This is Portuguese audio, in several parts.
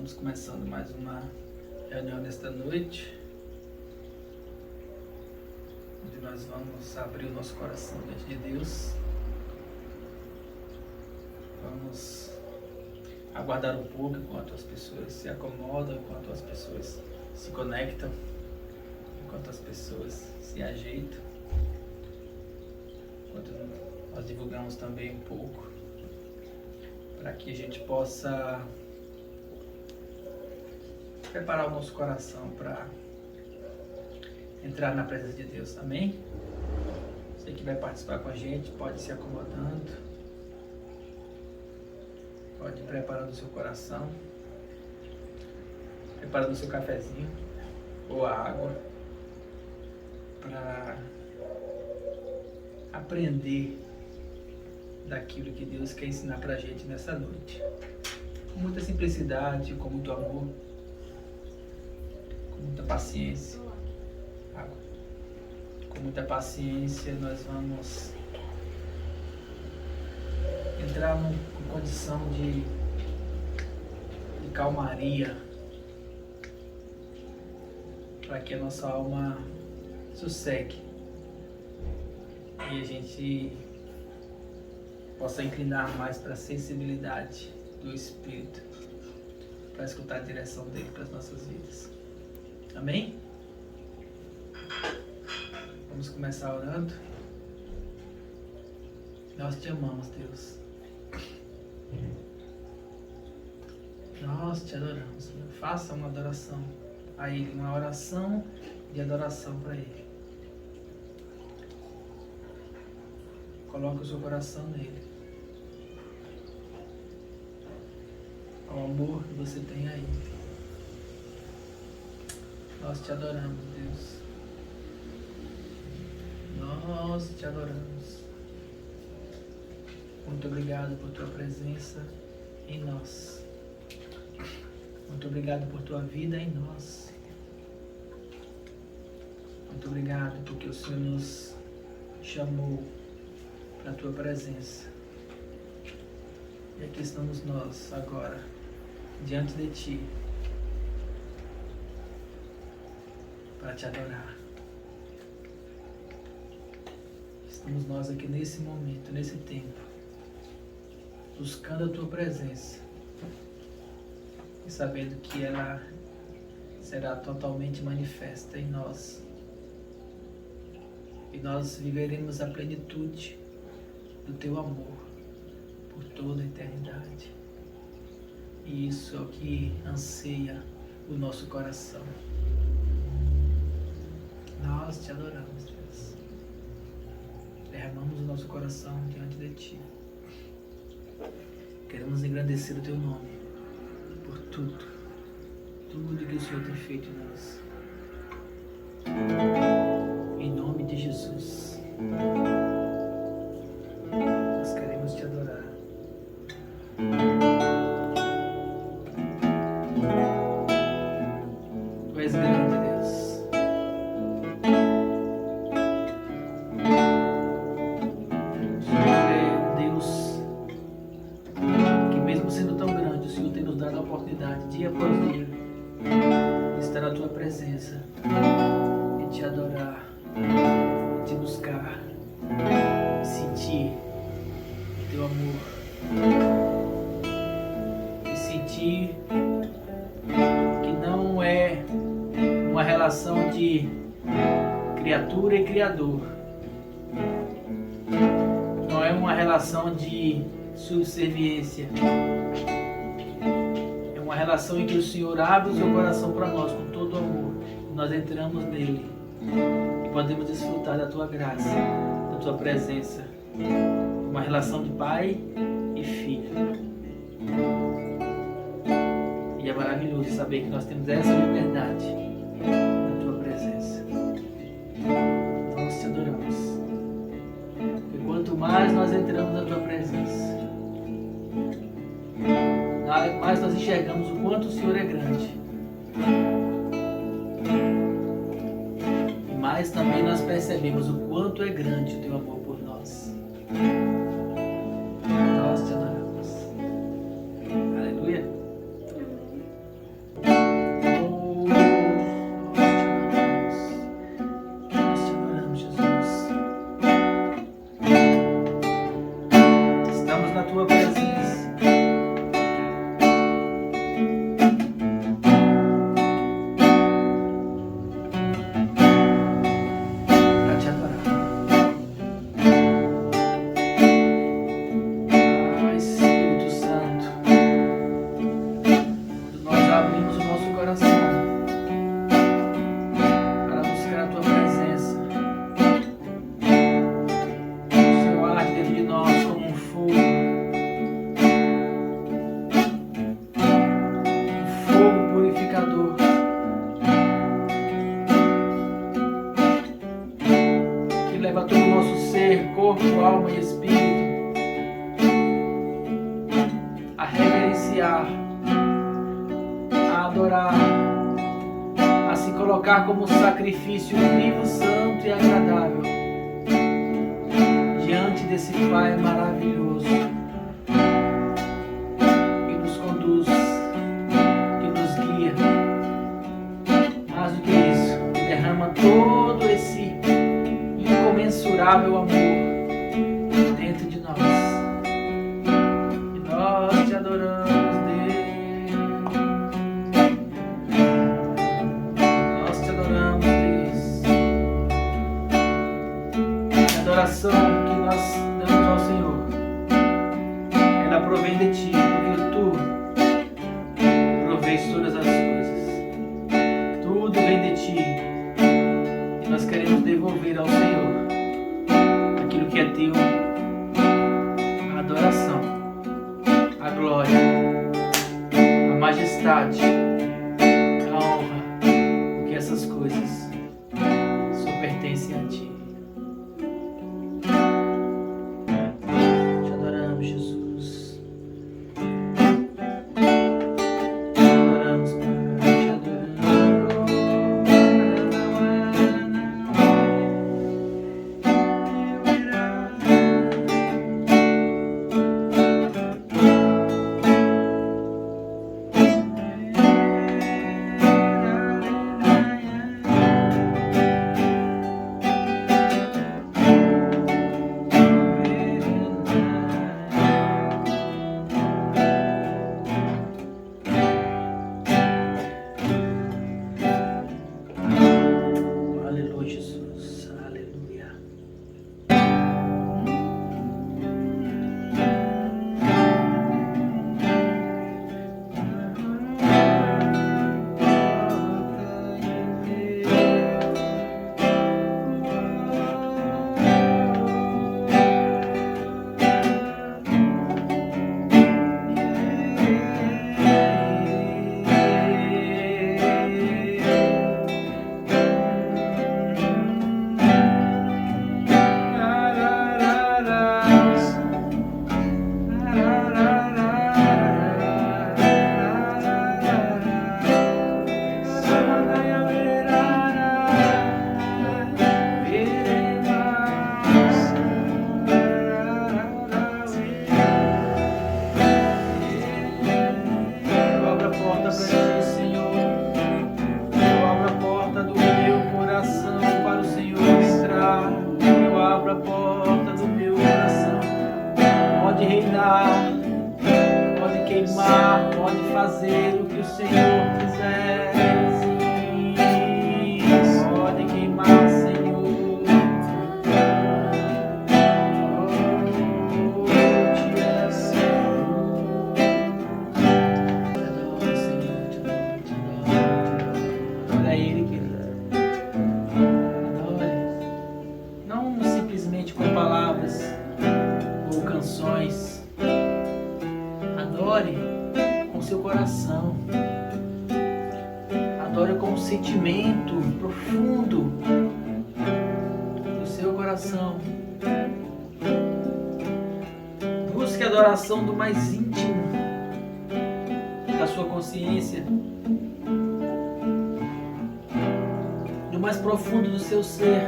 Estamos começando mais uma reunião nesta noite, onde nós vamos abrir o nosso coração diante de Deus. Vamos aguardar um pouco enquanto as pessoas se acomodam, enquanto as pessoas se conectam, enquanto as pessoas se ajeitam, enquanto nós divulgamos também um pouco, para que a gente possa preparar o nosso coração para entrar na presença de Deus. Amém? Você que vai participar com a gente pode ir se acomodando, pode ir preparando o seu coração, preparando o seu cafezinho ou a água para aprender daquilo que Deus quer ensinar para a gente nessa noite. Com muita simplicidade, com muito amor, com muita paciência. Água. Com muita paciência nós vamos entrar com condição de calmaria, para que a nossa alma sossegue e a gente possa inclinar mais para a sensibilidade do Espírito, para escutar a direção dele para as nossas vidas. Amém? Vamos começar orando. Nós te amamos, Deus. Nós te adoramos, Senhor. Faça uma adoração a Ele, uma oração de adoração para Ele. Coloque o seu coração nele. Ao amor que você tem a Ele. Nós te adoramos, Deus. Nós te adoramos. Muito obrigado por tua presença em nós. Muito obrigado por tua vida em nós. Muito obrigado porque o Senhor nos chamou para a tua presença. E aqui estamos nós agora, diante de ti, para te adorar. Estamos nós aqui nesse momento, nesse tempo, buscando a tua presença e sabendo que ela será totalmente manifesta em nós. E nós viveremos a plenitude do teu amor por toda a eternidade. E isso é o que anseia o nosso coração. Nós te adoramos, Deus. Derramamos o nosso coração diante de ti. Queremos engrandecer o teu nome por tudo que o Senhor tem feito em nós. Em nome de Jesus, nós queremos te adorar. Tu és grande, Deus. O Senhor é Deus que, mesmo sendo tão grande, o Senhor tem nos dado a oportunidade, dia após dia, de estar na tua presença e te adorar, e te buscar, e sentir o teu amor, e sentir que não é uma relação de criatura e criador, não é uma relação de subserviência, é uma relação em que o Senhor abre o seu coração para nós com todo amor, e nós entramos nele e podemos desfrutar da tua graça, da tua presença, uma relação de pai e filho. E é maravilhoso saber que nós temos essa liberdade na tua presença. Nós te adoramos. E quanto mais nós entramos na tua presença, mais nós enxergamos o quanto o Senhor é grande. E mais também nós percebemos o quanto é grande o teu amor por nós. Nós te adoramos. Aleluia. leva todo o nosso ser, corpo, alma e espírito a reverenciar, a adorar, a se colocar como sacrifício vivo, santo e agradável diante desse Pai maravilhoso que nos conduz, que nos guia, mais do que isso, que derrama todo esse incomensurável amor dentro de nós. E nós te adoramos, Deus. Nós te adoramos, Deus. A adoração que nós damos ao Senhor, ela provém de ti, porque tu provês todas as coisas. Tudo vem de ti. E nós queremos devolver ao Senhor aquilo que é teu, a adoração, a glória, a majestade, a honra, porque essas coisas só pertencem a ti. Te adoramos, Jesus. Te adoramos, Pai. Te Aleluia, Jesus. Aleluia. Eu abro a porta para ti, Senhor. Eu abro a porta do meu coração para o Senhor entrar. Eu abro a porta do meu coração. Pode reinar, pode queimar, pode fazer o que o Senhor quiser. Sim, pode queimar, Senhor. Oh, te amo. Te adoro, Senhor, te adoro, te adoro, te adoro. Adora a Ele, querido. Adore. Não simplesmente com palavras ou canções. Adore com seu coração. Adore com um sentimento profundo do seu coração. Busque a adoração do mais íntimo da sua consciência, do mais profundo do seu ser.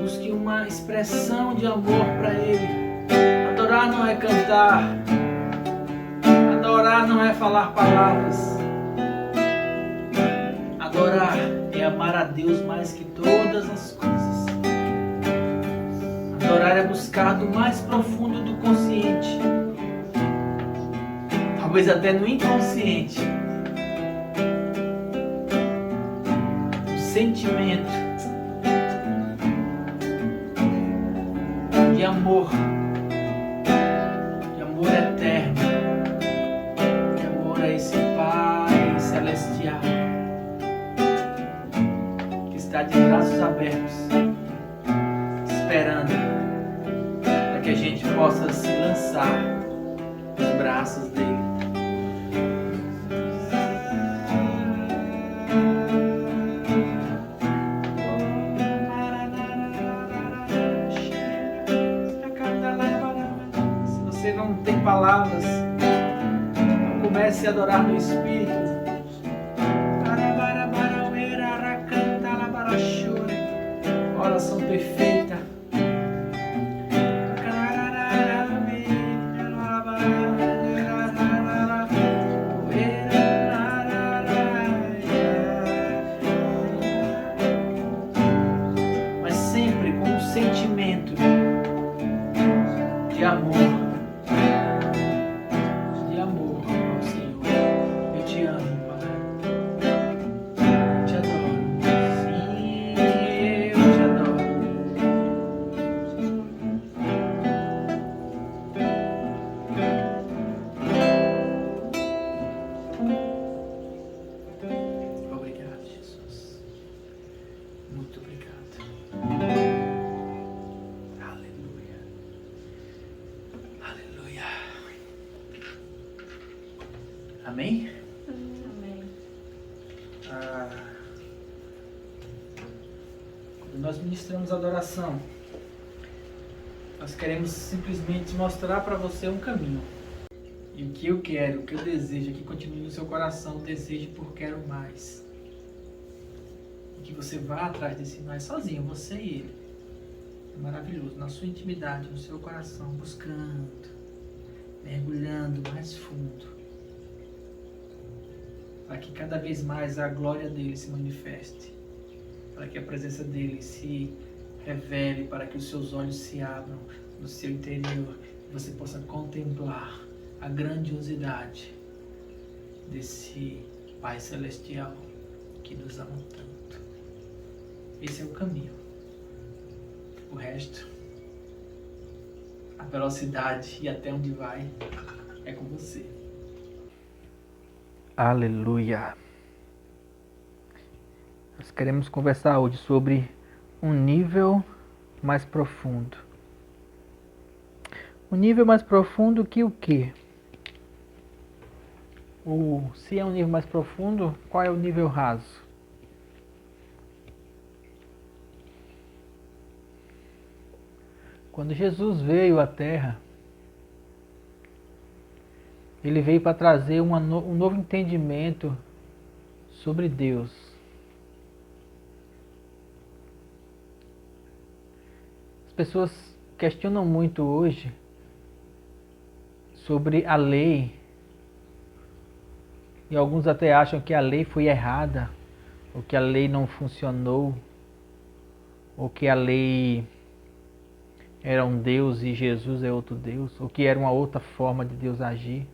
Busque uma expressão de amor para Ele. Adorar não é cantar. Adorar não é falar palavras. Adorar é amar a Deus mais que todas as coisas. Adorar é buscar do mais profundo do consciente, talvez até no inconsciente, o sentimento de amor eterno, de amor a esse Pai celestial que está de braços abertos, esperando para que a gente possa se lançar nos braços dele. palavras. Então comece a adorar no Espírito. Oração perfeita. Mas sempre com um sentimento de amor. De amor ao Senhor. Eu te amo, Pai. Eu te adoro. Sim, eu te adoro. Obrigado, Jesus. Muito obrigado. Aleluia. Aleluia. Amém? Amém. Quando nós ministramos adoração, nós queremos simplesmente mostrar para você um caminho. E o que eu quero, o que eu desejo é que continue no seu coração o desejo por quero mais. E que você vá atrás desse mais sozinho, você e ele. É maravilhoso, na sua intimidade, no seu coração, buscando, mergulhando mais fundo. Para que cada vez mais a glória dele se manifeste. Para que a presença dele se revele, para que os seus olhos se abram no seu interior. E você possa contemplar a grandiosidade desse Pai Celestial que nos ama tanto. Esse é o caminho. O resto, a velocidade e até onde vai, é com você. Aleluia! Nós queremos conversar hoje sobre um nível mais profundo. Um nível mais profundo que o quê? Se é um nível mais profundo, qual é o nível raso? Quando Jesus veio à Terra, ele veio para trazer um novo entendimento sobre Deus. As pessoas questionam muito hoje sobre a lei. E alguns até acham que a lei foi errada, ou que a lei não funcionou, ou que a lei era um Deus e Jesus é outro Deus, ou que era uma outra forma de Deus agir.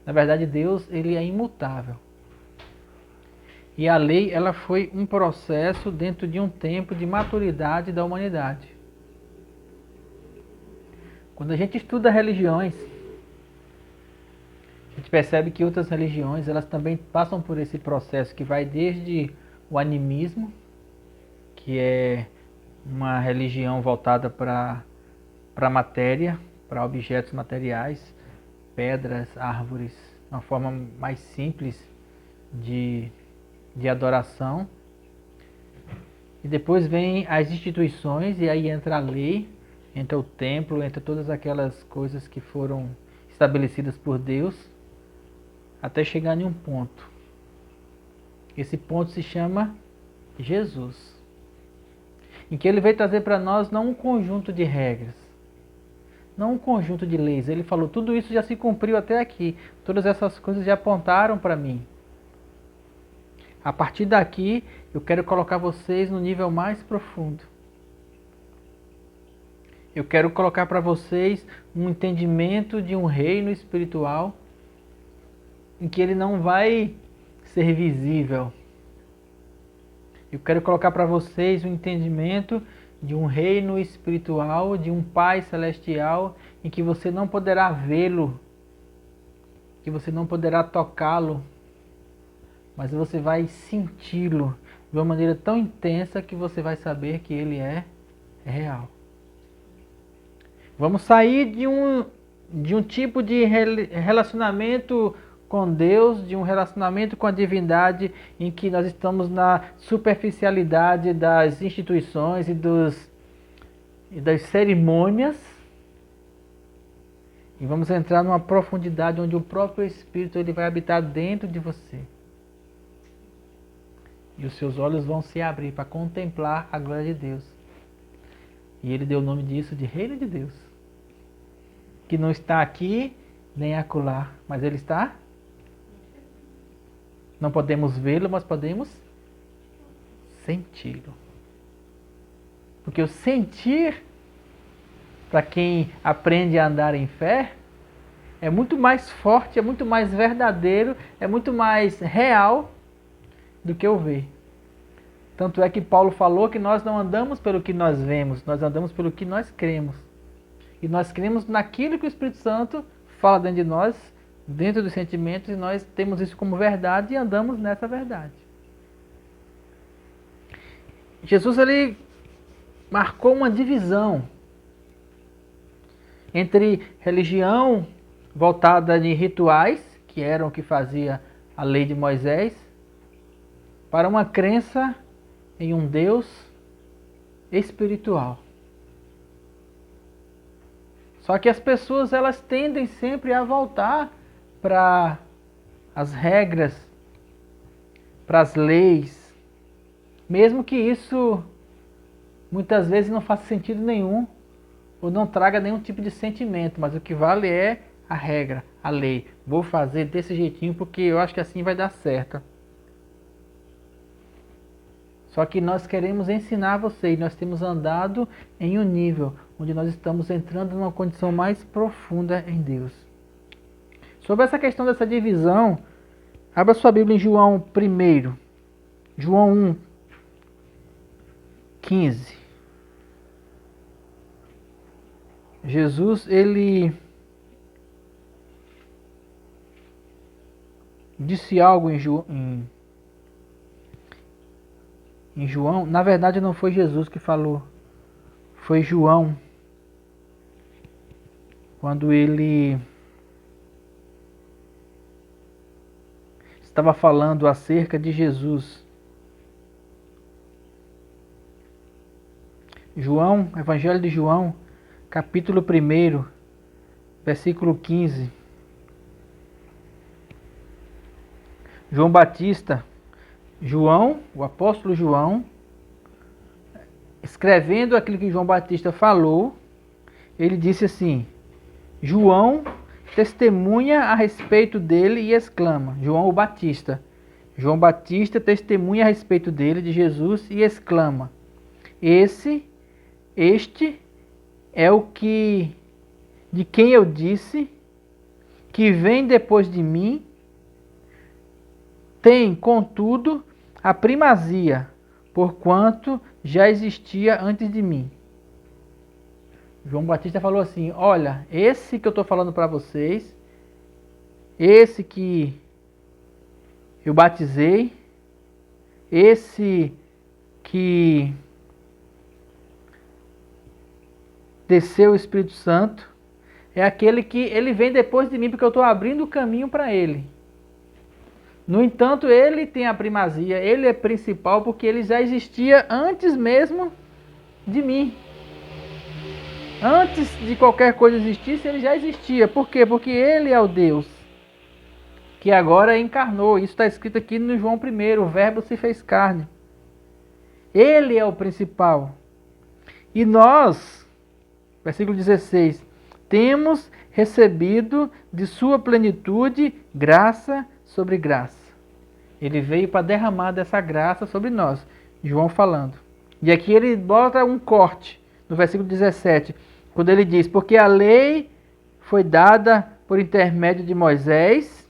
Na verdade, Deus, ele é imutável. E a lei, ela foi um processo dentro de um tempo de maturidade da humanidade. Quando a gente estuda religiões, a gente percebe que outras religiões, elas também passam por esse processo que vai desde o animismo, que é uma religião voltada para a matéria, para objetos materiais, pedras, árvores, uma forma mais simples de adoração. E depois vem as instituições, e aí entra a lei, entra o templo, entra todas aquelas coisas que foram estabelecidas por Deus, até chegar em um ponto. Esse ponto se chama Jesus, em que ele veio trazer para nós não um conjunto de regras, não um conjunto de leis. Ele falou, tudo isso já se cumpriu até aqui, todas essas coisas já apontaram para mim. A partir daqui, eu quero colocar vocês no nível mais profundo. Eu quero colocar para vocês um entendimento de um reino espiritual em que ele não vai ser visível. Eu quero colocar para vocês um entendimento de um reino espiritual, de um Pai Celestial, em que você não poderá vê-lo, que você não poderá tocá-lo, mas você vai senti-lo de uma maneira tão intensa que você vai saber que ele é real. Vamos sair de um tipo de relacionamento com Deus, de um relacionamento com a divindade, em que nós estamos na superficialidade das instituições e das cerimônias, E vamos entrar numa profundidade onde o próprio Espírito ele vai habitar dentro de você. E os seus olhos vão se abrir para contemplar a glória de Deus. E ele deu o nome disso de Reino de Deus. Que não está aqui nem acolá, mas ele está. Não podemos vê-lo, mas podemos senti-lo. Porque o sentir, para quem aprende a andar em fé, é muito mais forte, é muito mais verdadeiro, é muito mais real do que o ver. Tanto é que Paulo falou que nós não andamos pelo que nós vemos, nós andamos pelo que nós cremos. E nós cremos naquilo que o Espírito Santo fala dentro de nós, dentro dos sentimentos, e nós temos isso como verdade e andamos nessa verdade. Jesus ele marcou uma divisão entre religião voltada em rituais, que eram o que fazia a lei de Moisés, para uma crença em um Deus espiritual. Só que as pessoas elas tendem sempre a voltar para as regras, para as leis, mesmo que isso muitas vezes não faça sentido nenhum ou não traga nenhum tipo de sentimento, mas o que vale é a regra, a lei. Vou fazer desse jeitinho porque eu acho que assim vai dar certo. Só que nós queremos ensinar você e nós temos andado em um nível onde nós estamos entrando numa condição mais profunda em Deus. Sobre essa questão dessa divisão, abra sua Bíblia em João 1. João 1, 15. Jesus, ele disse algo em João. Na verdade não foi Jesus que falou, foi João. Quando ele estava falando acerca de Jesus. João, Evangelho de João, capítulo 1, versículo 15. João Batista, João, o apóstolo João, escrevendo aquilo que João Batista falou, ele disse assim: João testemunha a respeito dele e exclama, João o Batista. João Batista testemunha a respeito dele, de Jesus, e exclama: este é o que de quem eu disse que vem depois de mim, tem, contudo, a primazia, porquanto já existia antes de mim. João Batista falou assim: olha, esse que eu estou falando para vocês, esse que eu batizei, esse que desceu o Espírito Santo, é aquele que ele vem depois de mim, porque eu estou abrindo o caminho para ele. No entanto, ele tem a primazia, ele é principal porque ele já existia antes mesmo de mim. Antes de qualquer coisa existisse, ele já existia. Por quê? Porque ele é o Deus que agora encarnou. Isso está escrito aqui no João 1, o Verbo se fez carne. Ele é o principal. E nós, versículo 16, temos recebido de sua plenitude graça sobre graça. Ele veio para derramar dessa graça sobre nós. João falando. E aqui ele bota um corte no versículo 17, quando ele diz: porque a lei foi dada por intermédio de Moisés,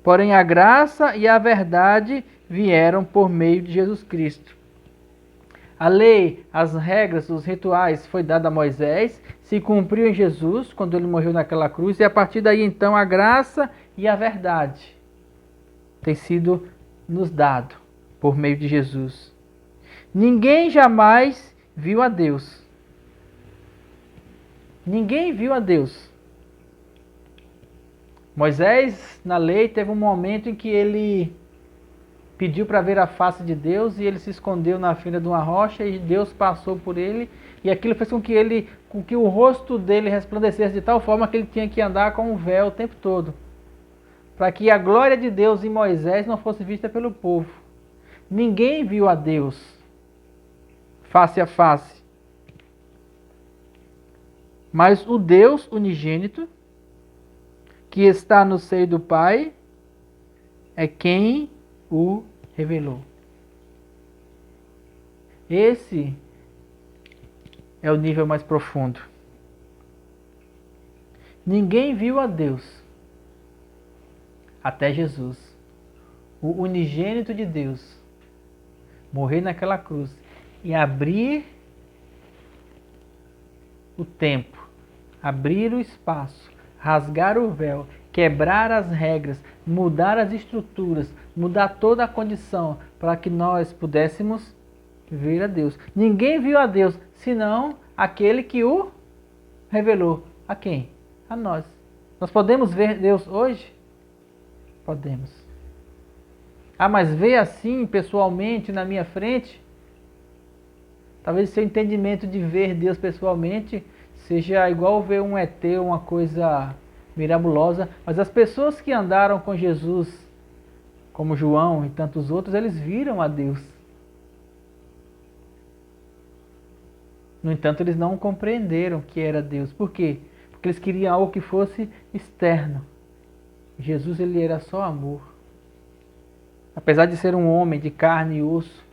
porém a graça e a verdade vieram por meio de Jesus Cristo. A lei, as regras, os rituais foi dada a Moisés, se cumpriu em Jesus, quando ele morreu naquela cruz, e a partir daí então a graça e a verdade tem sido nos dado por meio de Jesus. Ninguém jamais viu a Deus. Ninguém viu a Deus. Moisés, na lei, teve um momento em que ele pediu para ver a face de Deus e ele se escondeu na fenda de uma rocha e Deus passou por ele e aquilo fez com que o rosto dele resplandecesse de tal forma que ele tinha que andar com um véu o tempo todo, para que a glória de Deus em Moisés não fosse vista pelo povo. Ninguém viu a Deus face a face, mas o Deus unigênito que está no seio do Pai é quem o revelou. Esse é o nível mais profundo. Ninguém viu a Deus até Jesus, o unigênito de Deus, morrer naquela cruz e abrir o tempo, abrir o espaço, rasgar o véu, quebrar as regras, mudar as estruturas, mudar toda a condição para que nós pudéssemos ver a Deus. Ninguém viu a Deus, senão aquele que o revelou. A quem? A nós. Nós podemos ver Deus hoje? Podemos. Ah, mas ver assim, pessoalmente, na minha frente? Talvez seu entendimento de ver Deus pessoalmente seja igual ver um ET, uma coisa mirabulosa. Mas as pessoas que andaram com Jesus, como João e tantos outros, eles viram a Deus. No entanto, eles não compreenderam que era Deus. Por quê? Porque eles queriam algo que fosse externo. Jesus, ele era só amor. Apesar de ser um homem de carne e osso,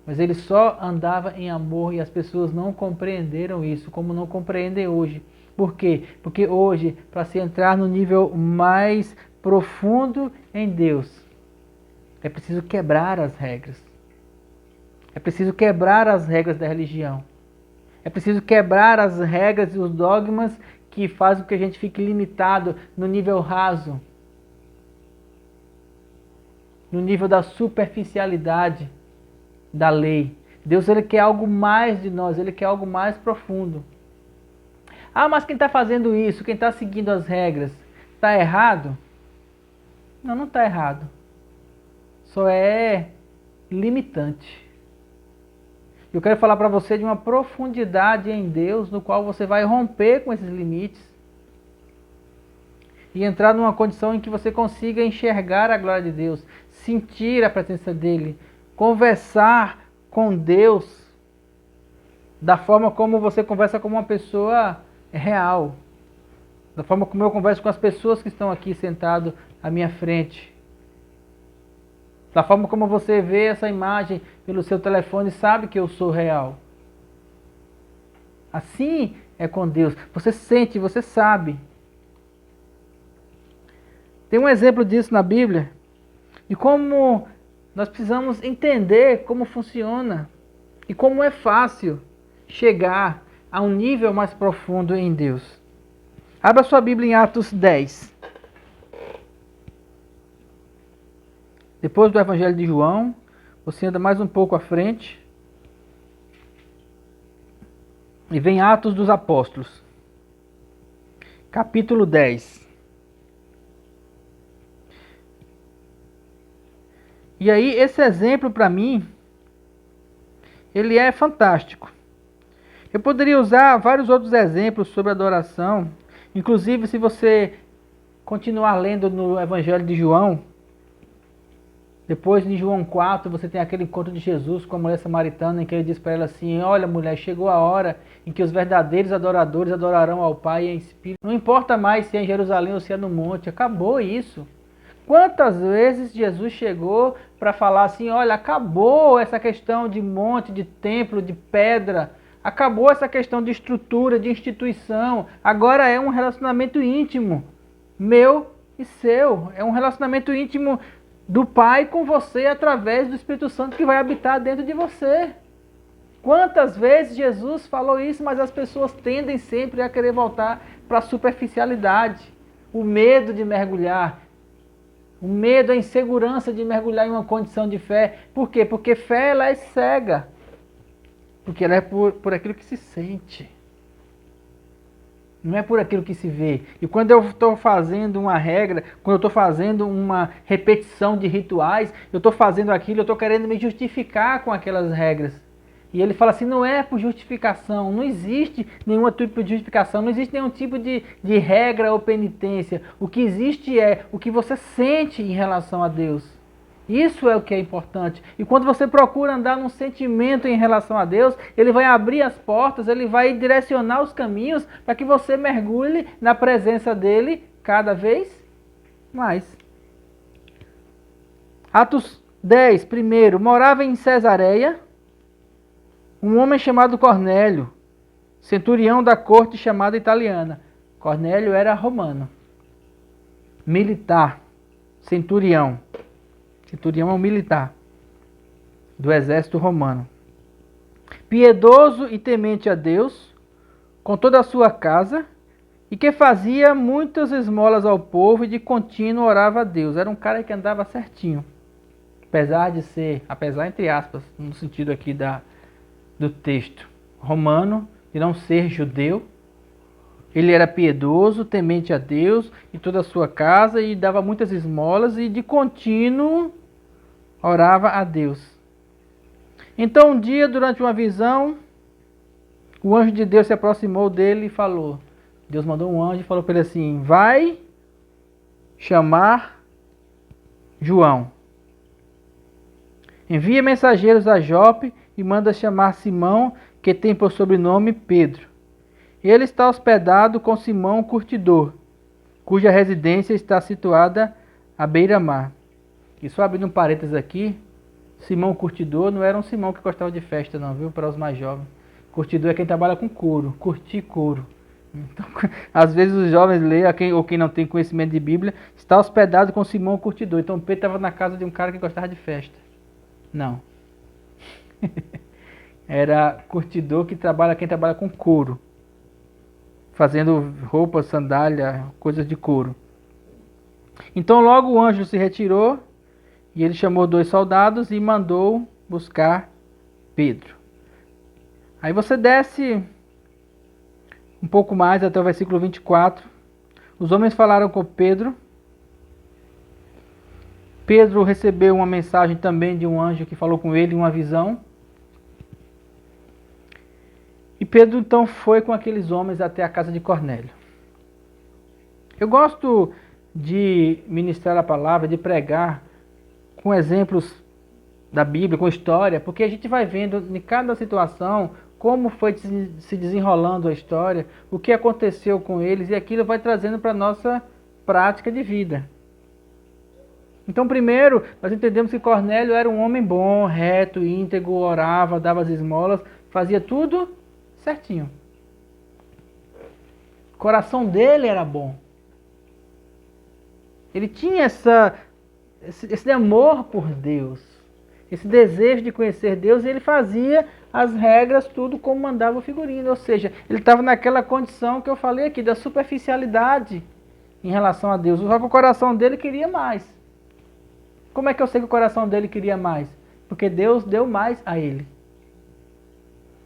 mas ele só andava em amor e as pessoas não compreenderam isso, como não compreendem hoje. Por quê? Porque hoje, para se entrar no nível mais profundo em Deus, é preciso quebrar as regras. É preciso quebrar as regras da religião. É preciso quebrar as regras e os dogmas que fazem com que a gente fique limitado no nível raso, no nível da superficialidade da lei. Deus, ele quer algo mais de nós, ele quer algo mais profundo. Ah, mas quem está fazendo isso, quem está seguindo as regras, está errado? Não, não está errado. Só é limitante. Eu quero falar para você de uma profundidade em Deus, no qual você vai romper com esses limites e entrar numa condição em que você consiga enxergar a glória de Deus, sentir a presença dele, conversar com Deus da forma como você conversa com uma pessoa real, da forma como eu converso com as pessoas que estão aqui sentadas à minha frente, da forma como você vê essa imagem pelo seu telefone e sabe que eu sou real. Assim é com Deus. Você sente, você sabe. Tem um exemplo disso na Bíblia, de como nós precisamos entender como funciona e como é fácil chegar a um nível mais profundo em Deus. Abra sua Bíblia em Atos 10. Depois do Evangelho de João, você anda mais um pouco à frente e vem Atos dos Apóstolos, capítulo 10. E aí, esse exemplo para mim, ele é fantástico. Eu poderia usar vários outros exemplos sobre adoração, inclusive se você continuar lendo no Evangelho de João, depois de João 4, você tem aquele encontro de Jesus com a mulher samaritana, em que ele diz para ela assim: olha, mulher, chegou a hora em que os verdadeiros adoradores adorarão ao Pai em espírito. Não importa mais se é em Jerusalém ou se é no monte, acabou isso. Quantas vezes Jesus chegou para falar assim: olha, acabou essa questão de monte, de templo, de pedra, acabou essa questão de estrutura, de instituição, agora é um relacionamento íntimo, meu e seu, é um relacionamento íntimo do Pai com você através do Espírito Santo que vai habitar dentro de você. Quantas vezes Jesus falou isso, mas as pessoas tendem sempre a querer voltar para a superficialidade, o medo de mergulhar, o medo, a insegurança de mergulhar em uma condição de fé. Por quê? Porque fé, ela é cega, porque ela é por aquilo que se sente. Não é por aquilo que se vê. E quando eu estou fazendo uma regra, quando eu estou fazendo uma repetição de rituais, eu estou fazendo aquilo, eu estou querendo me justificar com aquelas regras. E ele fala assim, não é por justificação, não existe nenhum tipo de justificação, não existe nenhum tipo de regra ou penitência. O que existe é o que você sente em relação a Deus. Isso é o que é importante. E quando você procura andar num sentimento em relação a Deus, Ele vai abrir as portas, Ele vai direcionar os caminhos para que você mergulhe na presença dEle cada vez mais. Atos 10, primeiro, morava em Cesareia um homem chamado Cornélio, centurião da corte chamada italiana. Cornélio era romano, militar, centurião. Centurião é um militar do exército romano. Piedoso e temente a Deus, com toda a sua casa, e que fazia muitas esmolas ao povo e de contínuo orava a Deus. Era um cara que andava certinho. Apesar entre aspas, no sentido aqui do texto, romano, de não ser judeu, ele era piedoso, temente a Deus e toda a sua casa, e dava muitas esmolas e de contínuo orava a Deus. Então um dia, durante uma visão, o anjo de Deus se aproximou dele e falou, Deus mandou um anjo e falou para ele assim, vai chamar João. Envia mensageiros a Jope e manda chamar Simão, que tem por sobrenome Pedro. Ele está hospedado com Simão, curtidor, cuja residência está situada à beira-mar. E só abrindo um parênteses aqui, Simão Curtidor não era um Simão que gostava de festa não, viu? Para os mais jovens. Curtidor é quem trabalha com couro, curtir couro. Então, às vezes os jovens leem, ou quem não tem conhecimento de Bíblia, está hospedado com Simão Curtidor. Então Pedro estava na casa de um cara que gostava de festa. Não. Era curtidor quem trabalha com couro. Fazendo roupa, sandália, coisas de couro. Então logo o anjo se retirou e ele chamou 2 soldados e mandou buscar Pedro. Aí você desce um pouco mais até o versículo 24. Os homens falaram com Pedro. Pedro recebeu uma mensagem também de um anjo que falou com ele, uma visão. E Pedro então foi com aqueles homens até a casa de Cornélio. Eu gosto de ministrar a palavra, de pregar com exemplos da Bíblia, com história, porque a gente vai vendo em cada situação como foi se desenrolando a história, o que aconteceu com eles, e aquilo vai trazendo para a nossa prática de vida. Então, primeiro, nós entendemos que Cornélio era um homem bom, reto, íntegro, orava, dava as esmolas, fazia tudo certinho. O coração dele era bom. Ele tinha esse amor por Deus, esse desejo de conhecer Deus, e ele fazia as regras, tudo como mandava o figurino. Ou seja, ele estava naquela condição que eu falei aqui, da superficialidade em relação a Deus. Só que o coração dele queria mais. Como é que eu sei que o coração dele queria mais? Porque Deus deu mais a ele.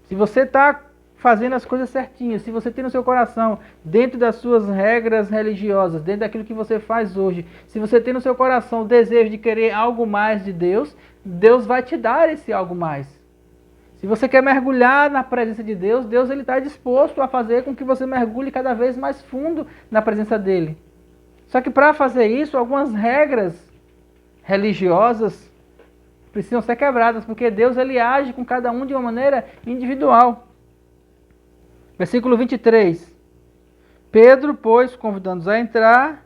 Se você está fazendo as coisas certinhas, se você tem no seu coração, dentro das suas regras religiosas, dentro daquilo que você faz hoje, se você tem no seu coração o desejo de querer algo mais de Deus, Deus vai te dar esse algo mais. Se você quer mergulhar na presença de Deus, Deus está disposto a fazer com que você mergulhe cada vez mais fundo na presença dele. Só que para fazer isso, algumas regras religiosas precisam ser quebradas, porque Deus ele age com cada um de uma maneira individual. Versículo 23. Pedro, pois, convidando-os a entrar,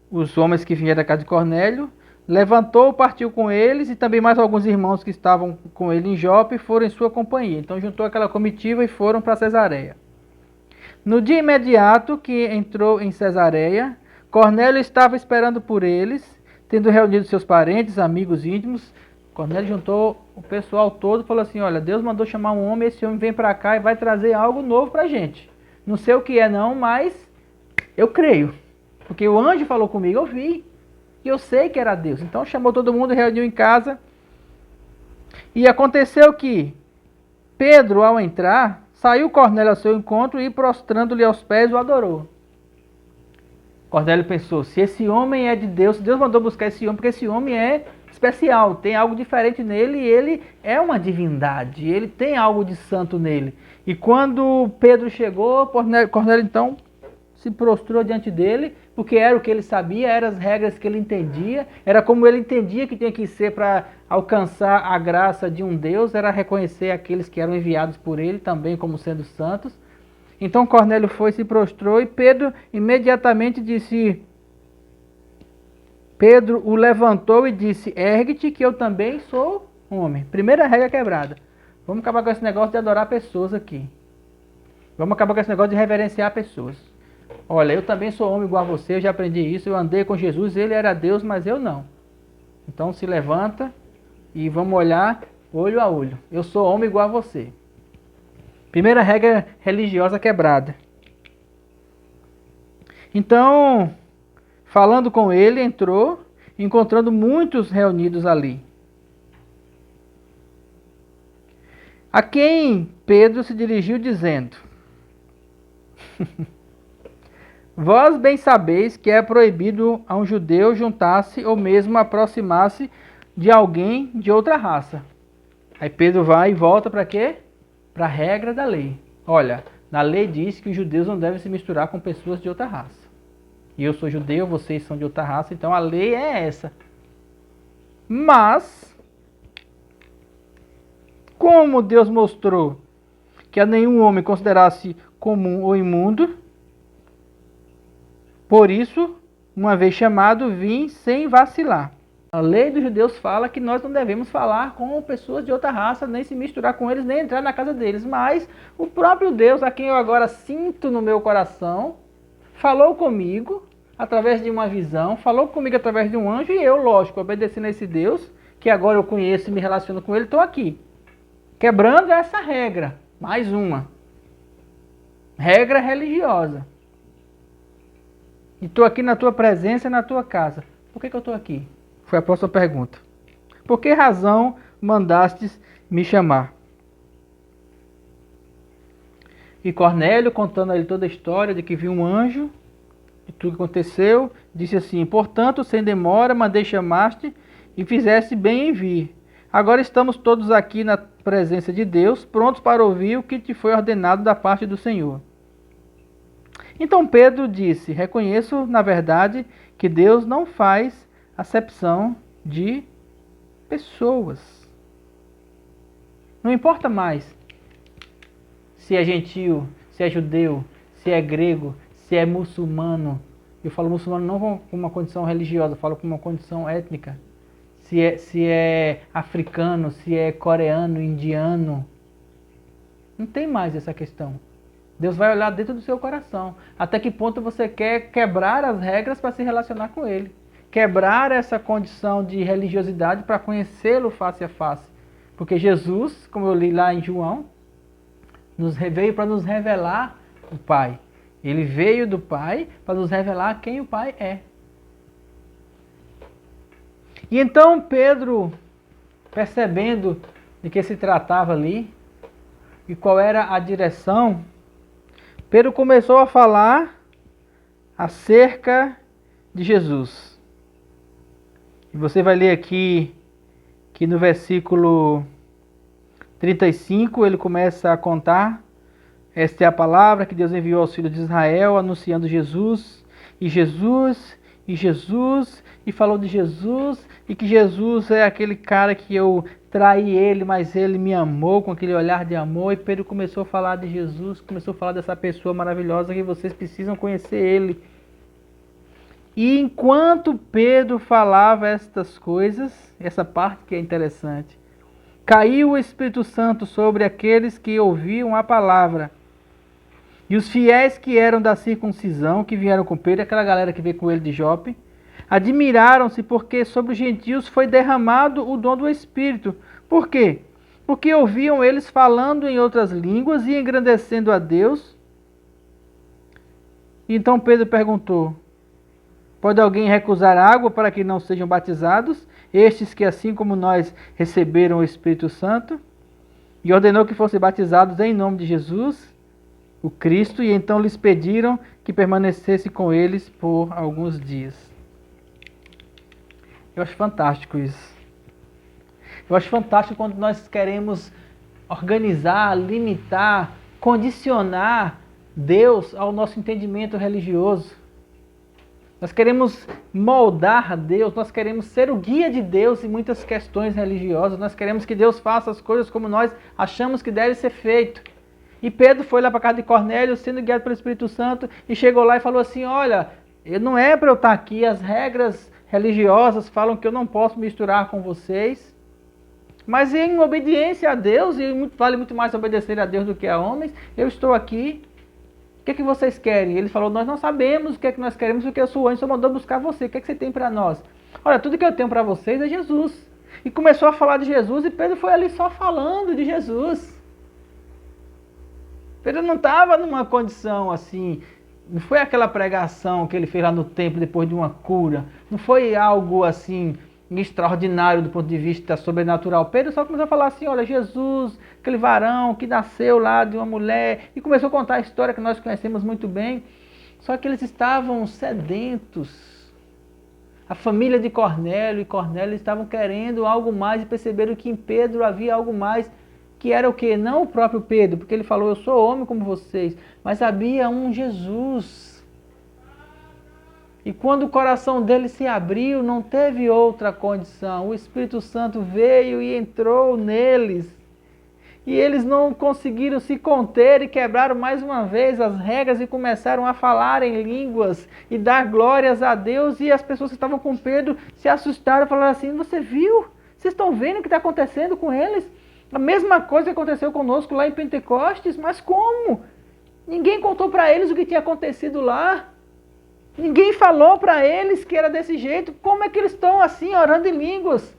os homens que vieram da casa de Cornélio, levantou, partiu com eles, e também mais alguns irmãos que estavam com ele em Jope foram em sua companhia. Então juntou aquela comitiva e foram para Cesareia. No dia imediato que entrou em Cesareia, Cornélio estava esperando por eles, tendo reunido seus parentes, amigos íntimos. Cornélio juntou o pessoal todo e falou assim, olha, Deus mandou chamar um homem, esse homem vem para cá e vai trazer algo novo para a gente. Não sei o que é não, mas eu creio. Porque o anjo falou comigo, eu vi. E eu sei que era Deus. Então chamou todo mundo, reuniu em casa. E aconteceu que Pedro, ao entrar, Saiu Cornélio ao seu encontro e, prostrando-lhe aos pés, o adorou. Cornélio pensou, se esse homem é de Deus, Deus mandou buscar esse homem, porque esse homem é especial, tem algo diferente nele e ele é uma divindade, ele tem algo de santo nele. E quando Pedro chegou, Cornélio então se prostrou diante dele, porque era o que ele sabia, eram as regras que ele entendia, era como ele entendia que tinha que ser para alcançar a graça de um Deus, era reconhecer aqueles que eram enviados por ele também como sendo santos. Então Cornélio foi, se prostrou e Pedro imediatamente disse... Pedro o levantou e disse, ergue-te que eu também sou homem. Primeira regra quebrada. Vamos acabar com esse negócio de adorar pessoas aqui. Vamos acabar com esse negócio de reverenciar pessoas. Olha, eu também sou homem igual a você, eu já aprendi isso, eu andei com Jesus, ele era Deus, mas eu não. Então se levanta e vamos olhar olho a olho. Eu sou homem igual a você. Primeira regra religiosa quebrada. Então, falando com ele, entrou, encontrando muitos reunidos ali. A quem Pedro se dirigiu dizendo, vós bem sabeis que é proibido a um judeu juntar-se ou mesmo aproximar-se de alguém de outra raça. Aí Pedro vai e volta para quê? Para a regra da lei. Olha, na lei diz que os judeus não devem se misturar com pessoas de outra raça. E eu sou judeu, vocês são de outra raça, então a lei é essa. Mas, como Deus mostrou que a nenhum homem considerasse comum ou imundo, por isso, uma vez chamado, vim sem vacilar. A lei dos judeus fala que nós não devemos falar com pessoas de outra raça, nem se misturar com eles, nem entrar na casa deles. Mas o próprio Deus, a quem eu agora sinto no meu coração, falou comigo através de uma visão, falou comigo através de um anjo, e eu, lógico, obedecendo a esse Deus, que agora eu conheço e me relaciono com ele, estou aqui. Quebrando essa regra, mais uma. Regra religiosa. E estou aqui na tua presença e na tua casa. Por que eu estou aqui? Foi a próxima pergunta. Por que razão mandastes me chamar? E Cornélio, contando a ele toda a história de que viu um anjo, de tudo que aconteceu, disse assim, portanto, sem demora, mandei chamar-te e fizeste bem em vir. Agora estamos todos aqui na presença de Deus, prontos para ouvir o que te foi ordenado da parte do Senhor. Então Pedro disse, reconheço, na verdade, que Deus não faz acepção de pessoas. Não importa mais se é gentil, se é judeu, se é grego, se é muçulmano. Eu falo muçulmano não com uma condição religiosa, eu falo com uma condição étnica. Se é africano, se é coreano, indiano. Não tem mais essa questão. Deus vai olhar dentro do seu coração. Até que ponto você quer quebrar as regras para se relacionar com Ele. Quebrar essa condição de religiosidade para conhecê-lo face a face. Porque Jesus, como eu li lá em João, veio para nos revelar o Pai. Ele veio do Pai para nos revelar quem o Pai é. E então Pedro, percebendo de que se tratava ali, e qual era a direção, Pedro começou a falar acerca de Jesus. E você vai ler aqui, que no versículo 35, ele começa a contar, esta é a palavra que Deus enviou aos filhos de Israel, anunciando Jesus, e Jesus, e Jesus, e falou de Jesus, e que Jesus é aquele cara que eu traí ele, mas ele me amou com aquele olhar de amor, e Pedro começou a falar de Jesus, começou a falar dessa pessoa maravilhosa que vocês precisam conhecer ele. E enquanto Pedro falava estas coisas, essa parte que é interessante, caiu o Espírito Santo sobre aqueles que ouviam a palavra. E os fiéis que eram da circuncisão, que vieram com Pedro, aquela galera que veio com ele de Jope, admiraram-se porque sobre os gentios foi derramado o dom do Espírito. Por quê? Porque ouviam eles falando em outras línguas e engrandecendo a Deus. Então Pedro perguntou, pode alguém recusar água para que não sejam batizados, estes que assim como nós receberam o Espírito Santo? e ordenou que fossem batizados em nome de Jesus, o Cristo, e então lhes pediram que permanecesse com eles por alguns dias. Eu acho fantástico isso. Eu acho fantástico quando nós queremos organizar, limitar, condicionar Deus ao nosso entendimento religioso. Nós queremos moldar Deus, nós queremos ser o guia de Deus em muitas questões religiosas, nós queremos que Deus faça as coisas como nós achamos que deve ser feito. E Pedro foi lá para a casa de Cornélio, sendo guiado pelo Espírito Santo, e chegou lá e falou assim: olha, não é para eu estar aqui, as regras religiosas falam que eu não posso misturar com vocês, mas em obediência a Deus, e vale muito mais obedecer a Deus do que a homens, eu estou aqui. O que vocês querem? Ele falou: nós não sabemos o que é que nós queremos, porque o seu anjo só mandou buscar você. O que é que você tem para nós? Olha, tudo que eu tenho para vocês é Jesus. E começou a falar de Jesus, e Pedro foi ali só falando de Jesus. Pedro não estava numa condição assim, não foi aquela pregação que ele fez lá no templo depois de uma cura, não foi algo assim extraordinário do ponto de vista sobrenatural. Pedro só começou a falar assim: olha, Jesus, aquele varão que nasceu lá de uma mulher, e começou a contar a história que nós conhecemos muito bem. Só que eles estavam sedentos. A família de Cornélio e Cornélio estavam querendo algo mais e perceberam que em Pedro havia algo mais, que era o quê? Não o próprio Pedro, porque ele falou: eu sou homem como vocês, mas havia um Jesus. E quando o coração dele se abriu, não teve outra condição. O Espírito Santo veio e entrou neles. E eles não conseguiram se conter e quebraram mais uma vez as regras e começaram a falar em línguas e dar glórias a Deus. E as pessoas que estavam com Pedro se assustaram e falaram assim: você viu? Vocês estão vendo o que está acontecendo com eles? A mesma coisa aconteceu conosco lá em Pentecostes, mas como? Ninguém contou para eles o que tinha acontecido lá. Ninguém falou para eles que era desse jeito. Como é que eles estão assim, orando em línguas?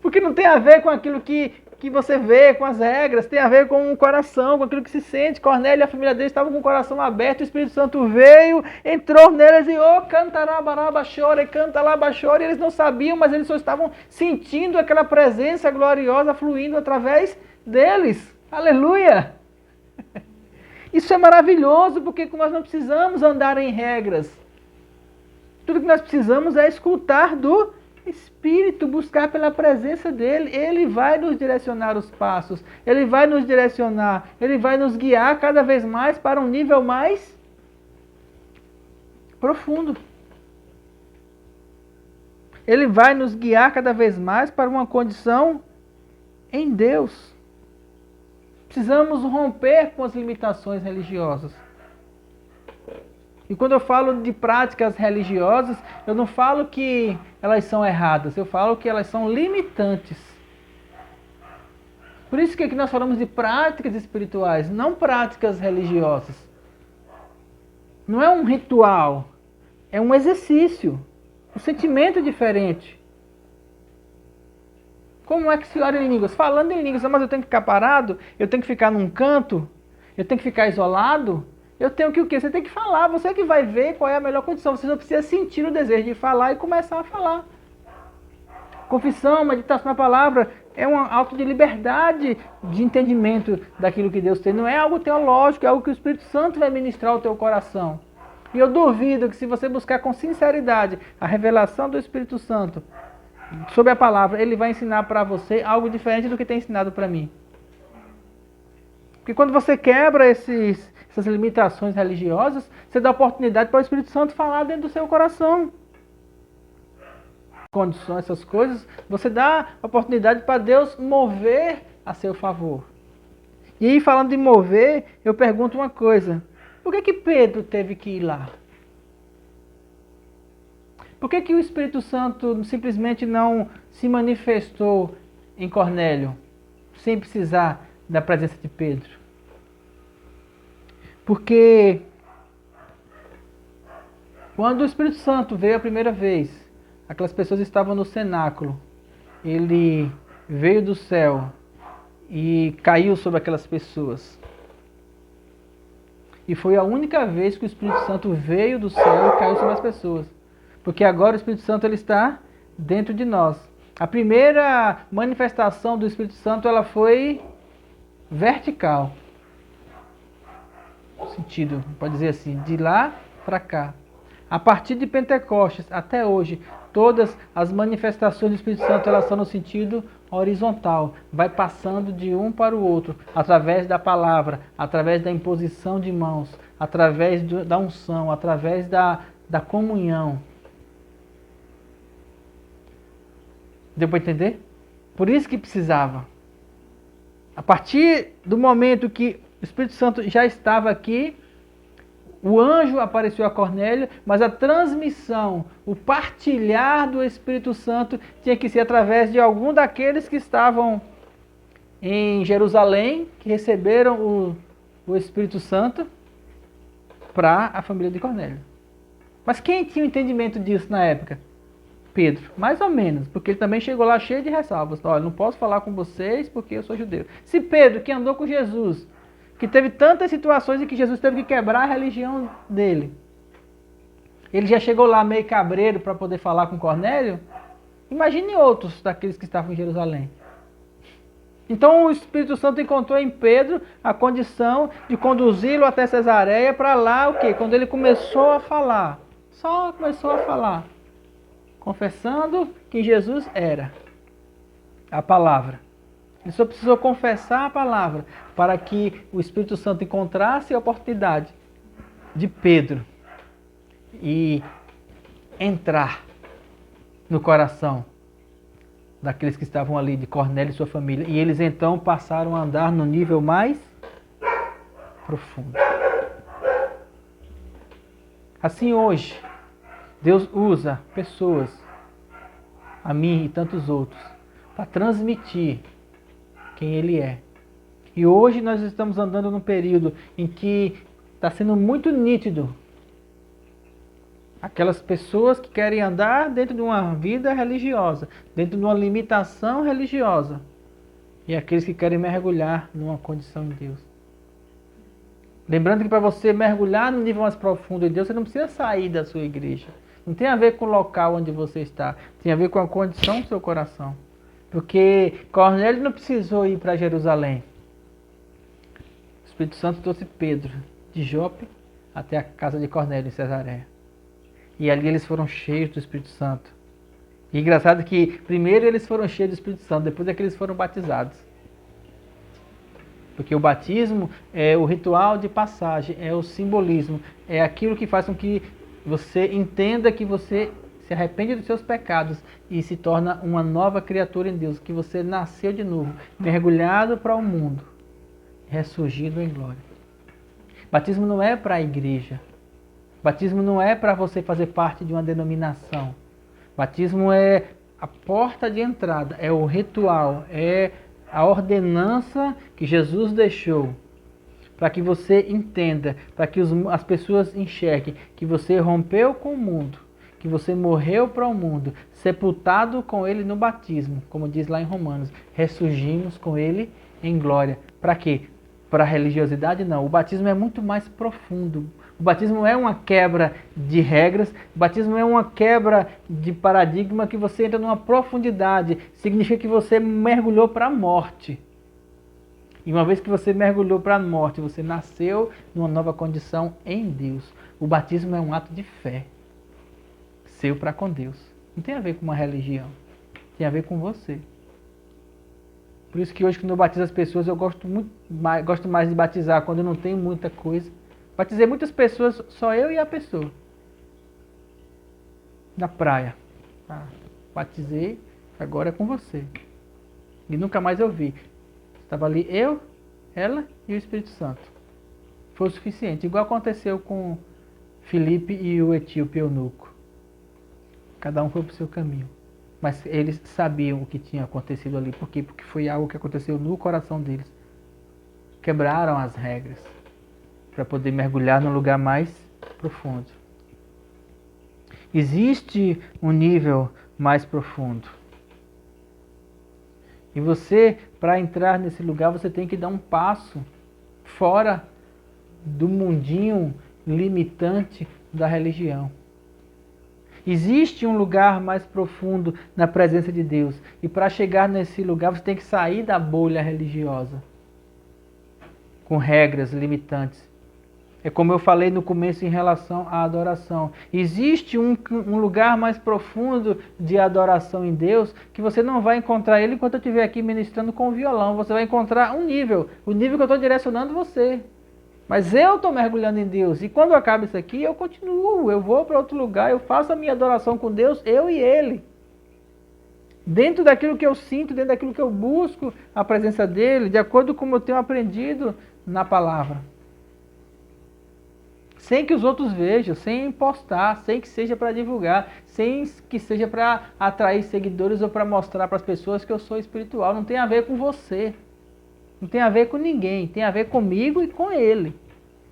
Porque não tem a ver com aquilo que você vê, com as regras. Tem a ver com o coração, com aquilo que se sente. Cornélio e a família dele estavam com o coração aberto. O Espírito Santo veio, entrou neles e cantarabarabaxore, cantalabaxore. Eles não sabiam, mas eles só estavam sentindo aquela presença gloriosa fluindo através deles. Aleluia! Isso é maravilhoso, porque nós não precisamos andar em regras. Tudo que nós precisamos é escutar do Espírito, buscar pela presença dele. Ele vai nos direcionar os passos, ele vai nos direcionar, ele vai nos guiar cada vez mais para um nível mais profundo. Ele vai nos guiar cada vez mais para uma condição em Deus. Precisamos romper com as limitações religiosas. E quando eu falo de práticas religiosas, eu não falo que elas são erradas, eu falo que elas são limitantes. Por isso que aqui nós falamos de práticas espirituais, não práticas religiosas. Não é um ritual, é um exercício. O sentimento é diferente. Como é que se ora em línguas? Falando em línguas, mas eu tenho que ficar parado? Eu tenho que ficar num canto? Eu tenho que ficar isolado? Eu tenho que o quê? Você tem que falar, você que vai ver qual é a melhor condição. Você só precisa sentir o desejo de falar e começar a falar. Confissão, meditação na palavra é um ato de liberdade de entendimento daquilo que Deus tem. Não é algo teológico, é algo que o Espírito Santo vai ministrar ao teu coração. E eu duvido que se você buscar com sinceridade a revelação do Espírito Santo sobre a palavra, ele vai ensinar para você algo diferente do que tem ensinado para mim. Porque quando você quebra essas limitações religiosas, você dá oportunidade para o Espírito Santo falar dentro do seu coração. Condições, essas coisas, você dá oportunidade para Deus mover a seu favor. E aí, falando de mover, eu pergunto uma coisa: por que Pedro teve que ir lá? Por que o Espírito Santo simplesmente não se manifestou em Cornélio, sem precisar da presença de Pedro? Porque quando o Espírito Santo veio a primeira vez, aquelas pessoas estavam no cenáculo, ele veio do céu e caiu sobre aquelas pessoas. E foi a única vez que o Espírito Santo veio do céu e caiu sobre as pessoas. Porque agora o Espírito Santo ele está dentro de nós. A primeira manifestação do Espírito Santo, ela foi vertical. No sentido, pode dizer assim, de lá para cá. A partir de Pentecostes até hoje, todas as manifestações do Espírito Santo, elas são no sentido horizontal. Vai passando de um para o outro, através da palavra, através da imposição de mãos, através da unção, através da comunhão. Deu para entender? Por isso que precisava. A partir do momento que o Espírito Santo já estava aqui, o anjo apareceu a Cornélio, mas a transmissão, o partilhar do Espírito Santo tinha que ser através de algum daqueles que estavam em Jerusalém, que receberam o Espírito Santo, para a família de Cornélio. Mas quem tinha o entendimento disso na época? Pedro, mais ou menos, porque ele também chegou lá cheio de ressalvas. Olha, não posso falar com vocês porque eu sou judeu. Se Pedro, que andou com Jesus, que teve tantas situações em que Jesus teve que quebrar a religião dele, ele já chegou lá meio cabreiro para poder falar com Cornélio, imagine outros daqueles que estavam em Jerusalém. Então o Espírito Santo encontrou em Pedro a condição de conduzi-lo até Cesareia para lá, o quê? Quando ele começou a falar, só começou a falar, confessando que Jesus era a palavra. Ele só precisou confessar a palavra para que o Espírito Santo encontrasse a oportunidade de Pedro e entrar no coração daqueles que estavam ali, de Cornélio e sua família. E eles então passaram a andar no nível mais profundo. Assim hoje, Deus usa pessoas, a mim e tantos outros, para transmitir quem Ele é. E hoje nós estamos andando num período em que está sendo muito nítido aquelas pessoas que querem andar dentro de uma vida religiosa, dentro de uma limitação religiosa, e aqueles que querem mergulhar numa condição em Deus. Lembrando que para você mergulhar no nível mais profundo em Deus, você não precisa sair da sua igreja. Não tem a ver com o local onde você está, tem a ver com a condição do seu coração. Porque Cornélio não precisou ir para Jerusalém. O Espírito Santo trouxe Pedro de Jope até a casa de Cornélio em Cesareia. E ali eles foram cheios do Espírito Santo. E engraçado que primeiro eles foram cheios do Espírito Santo, depois é que eles foram batizados. Porque o batismo é o ritual de passagem, é o simbolismo, é aquilo que faz com que você entenda que você se arrepende dos seus pecados e se torna uma nova criatura em Deus, que você nasceu de novo, mergulhado para o mundo, ressurgindo em glória. Batismo não é para a igreja. Batismo não é para você fazer parte de uma denominação. Batismo é a porta de entrada, é o ritual, é a ordenança que Jesus deixou para que você entenda, para que as pessoas enxerguem que você rompeu com o mundo, que você morreu para o mundo, sepultado com Ele no batismo, como diz lá em Romanos, ressurgimos com Ele em glória. Para quê? Para a religiosidade? Não. O batismo é muito mais profundo. O batismo é uma quebra de regras, o batismo é uma quebra de paradigma que você entra numa profundidade. Significa que você mergulhou para a morte. E uma vez que você mergulhou para a morte, você nasceu numa nova condição em Deus. O batismo é um ato de fé, seu para com Deus. Não tem a ver com uma religião, tem a ver com você. Por isso que hoje, quando eu batizo as pessoas, eu gosto mais de batizar quando eu não tenho muita coisa. Batizei muitas pessoas, só eu e a pessoa. Na praia. Batizei, agora é com você. E nunca mais eu vi. Estava ali eu, ela e o Espírito Santo. Foi o suficiente. Igual aconteceu com Filipe e o etíope eunuco. Cada um foi para o seu caminho. Mas eles sabiam o que tinha acontecido ali. Por quê? Porque foi algo que aconteceu no coração deles. Quebraram as regras para poder mergulhar no lugar mais profundo. Existe um nível mais profundo. E você, para entrar nesse lugar, você tem que dar um passo fora do mundinho limitante da religião. Existe um lugar mais profundo na presença de Deus. E para chegar nesse lugar, você tem que sair da bolha religiosa, com regras limitantes. É como eu falei no começo em relação à adoração. Existe um lugar mais profundo de adoração em Deus que você não vai encontrar ele enquanto eu estiver aqui ministrando com o violão. Você vai encontrar um nível, o nível que eu estou direcionando você. Mas eu estou mergulhando em Deus. E quando acaba isso aqui, eu continuo. Eu vou para outro lugar, eu faço a minha adoração com Deus, eu e Ele. Dentro daquilo que eu sinto, dentro daquilo que eu busco a presença dEle, de acordo com como eu tenho aprendido na palavra. Sem que os outros vejam, sem postar, sem que seja para divulgar, sem que seja para atrair seguidores ou para mostrar para as pessoas que eu sou espiritual. Não tem a ver com você. Não tem a ver com ninguém. Tem a ver comigo e com Ele.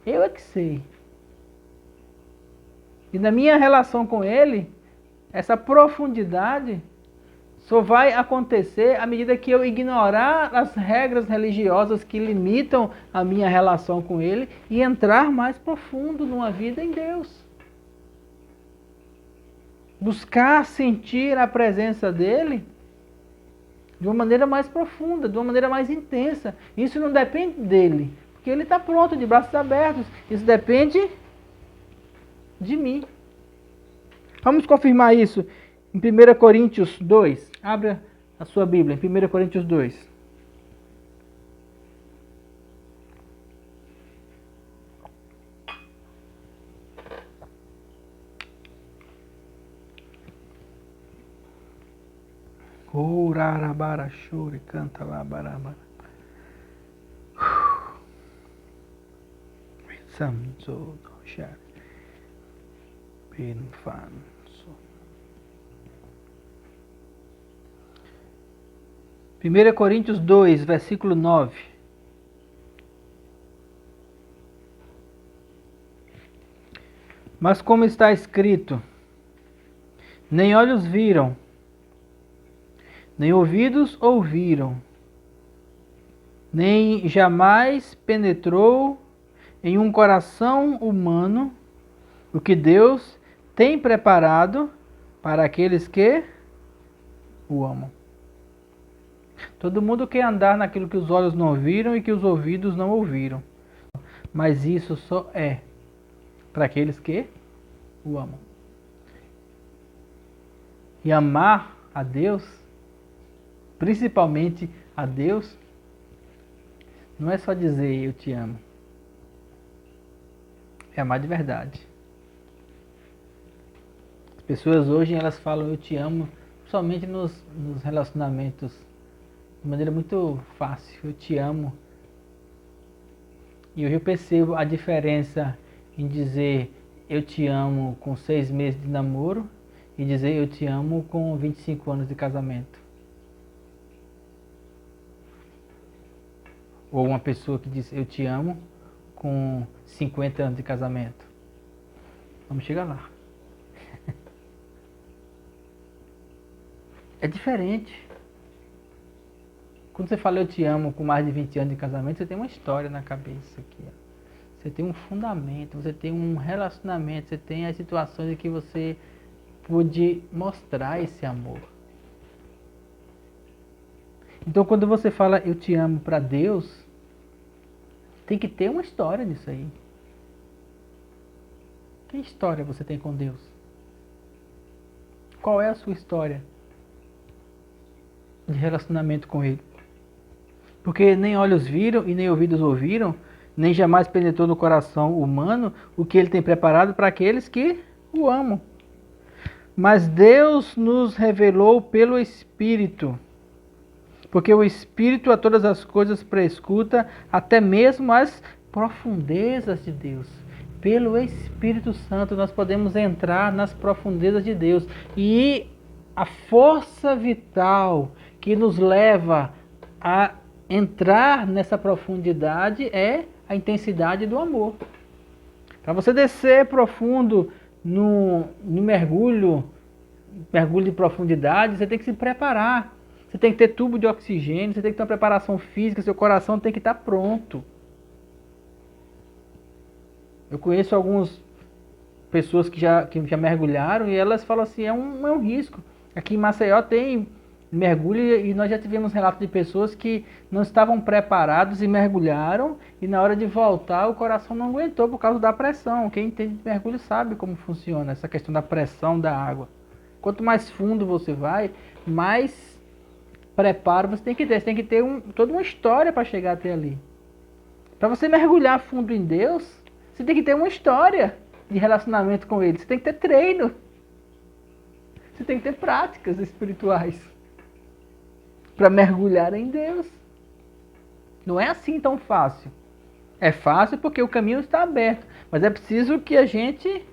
Eu é que sei. E na minha relação com Ele, essa profundidade só vai acontecer à medida que eu ignorar as regras religiosas que limitam a minha relação com Ele e entrar mais profundo numa vida em Deus. Buscar sentir a presença dEle de uma maneira mais profunda, de uma maneira mais intensa. Isso não depende dEle, porque Ele está pronto, de braços abertos. Isso depende de mim. Vamos confirmar isso em 1 Coríntios 2. Abra a sua Bíblia, em 1 Coríntios 2. Urarabarachore, canta lá, barabara. Samzo, doshar. Pinfanso. 1 Coríntios 2, versículo 9. Mas como está escrito, nem olhos viram, nem ouvidos ouviram, nem jamais penetrou em um coração humano o que Deus tem preparado para aqueles que o amam. Todo mundo quer andar naquilo que os olhos não viram e que os ouvidos não ouviram. Mas isso só é para aqueles que o amam. E amar a Deus, principalmente a Deus, não é só dizer eu te amo. É amar de verdade. As pessoas hoje elas falam eu te amo somente nos relacionamentos de maneira muito fácil. Eu te amo. E hoje eu percebo a diferença em dizer eu te amo com 6 meses de namoro e dizer eu te amo com 25 anos de casamento. Ou uma pessoa que diz eu te amo com 50 anos de casamento. Vamos chegar lá. É diferente. Quando você fala eu te amo com mais de 20 anos de casamento, você tem uma história na cabeça aqui. Ó. Você tem um fundamento, você tem um relacionamento, você tem as situações em que você pôde mostrar esse amor. Então quando você fala eu te amo para Deus, tem que ter uma história nisso aí. Que história você tem com Deus? Qual é a sua história de relacionamento com Ele? Porque nem olhos viram e nem ouvidos ouviram, nem jamais penetrou no coração humano o que Ele tem preparado para aqueles que o amam. Mas Deus nos revelou pelo Espírito, porque o Espírito a todas as coisas prescruta, até mesmo as profundezas de Deus. Pelo Espírito Santo nós podemos entrar nas profundezas de Deus. E a força vital que nos leva a entrar nessa profundidade é a intensidade do amor. Para você descer profundo no mergulho de profundidade, você tem que se preparar. Você tem que ter tubo de oxigênio, você tem que ter uma preparação física, seu coração tem que estar pronto. Eu conheço alguns pessoas que já mergulharam e elas falam assim, é um risco. Aqui em Maceió tem mergulho e nós já tivemos relatos de pessoas que não estavam preparados e mergulharam e na hora de voltar o coração não aguentou por causa da pressão. Quem entende de mergulho sabe como funciona essa questão da pressão da água. Quanto mais fundo você vai, mais preparo você tem que ter. Você tem que ter toda uma história para chegar até ali. Para você mergulhar fundo em Deus, você tem que ter uma história de relacionamento com Ele. Você tem que ter treino. Você tem que ter práticas espirituais para mergulhar em Deus. Não é assim tão fácil. É fácil porque o caminho está aberto. Mas é preciso que a gente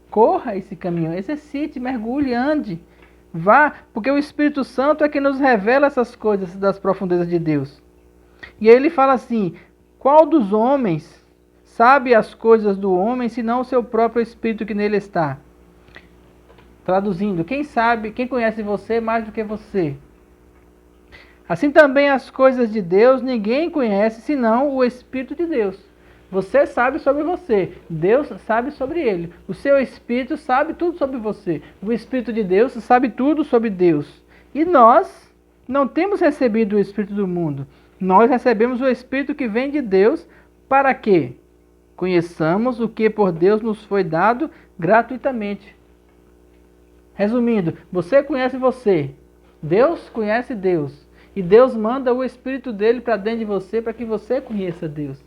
corra esse caminho, exercite, mergulhe, ande. Vá, porque o Espírito Santo é que nos revela essas coisas das profundezas de Deus. E aí ele fala assim, qual dos homens sabe as coisas do homem, senão o seu próprio Espírito que nele está? Traduzindo, quem sabe, quem conhece você mais do que você? Assim também as coisas de Deus ninguém conhece senão o Espírito de Deus. Você sabe sobre você, Deus sabe sobre ele. O seu Espírito sabe tudo sobre você. O Espírito de Deus sabe tudo sobre Deus. E nós não temos recebido o Espírito do mundo. Nós recebemos o Espírito que vem de Deus para que conheçamos o que por Deus nos foi dado gratuitamente. Resumindo, você conhece você, Deus conhece Deus. E Deus manda o Espírito dele para dentro de você para que você conheça Deus.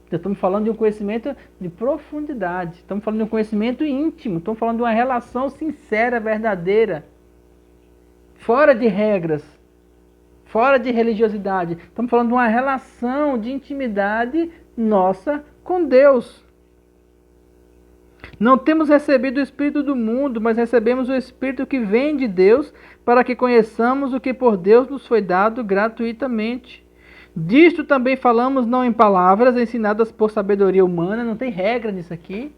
Então, estamos falando de um conhecimento de profundidade. Estamos falando de um conhecimento íntimo. Estamos falando de uma relação sincera, verdadeira. Fora de regras. Fora de religiosidade. Estamos falando de uma relação de intimidade nossa com Deus. Não temos recebido o Espírito do mundo, mas recebemos o Espírito que vem de Deus, para que conheçamos o que por Deus nos foi dado gratuitamente. Disto também falamos não em palavras ensinadas por sabedoria humana, não tem regra nisso aqui,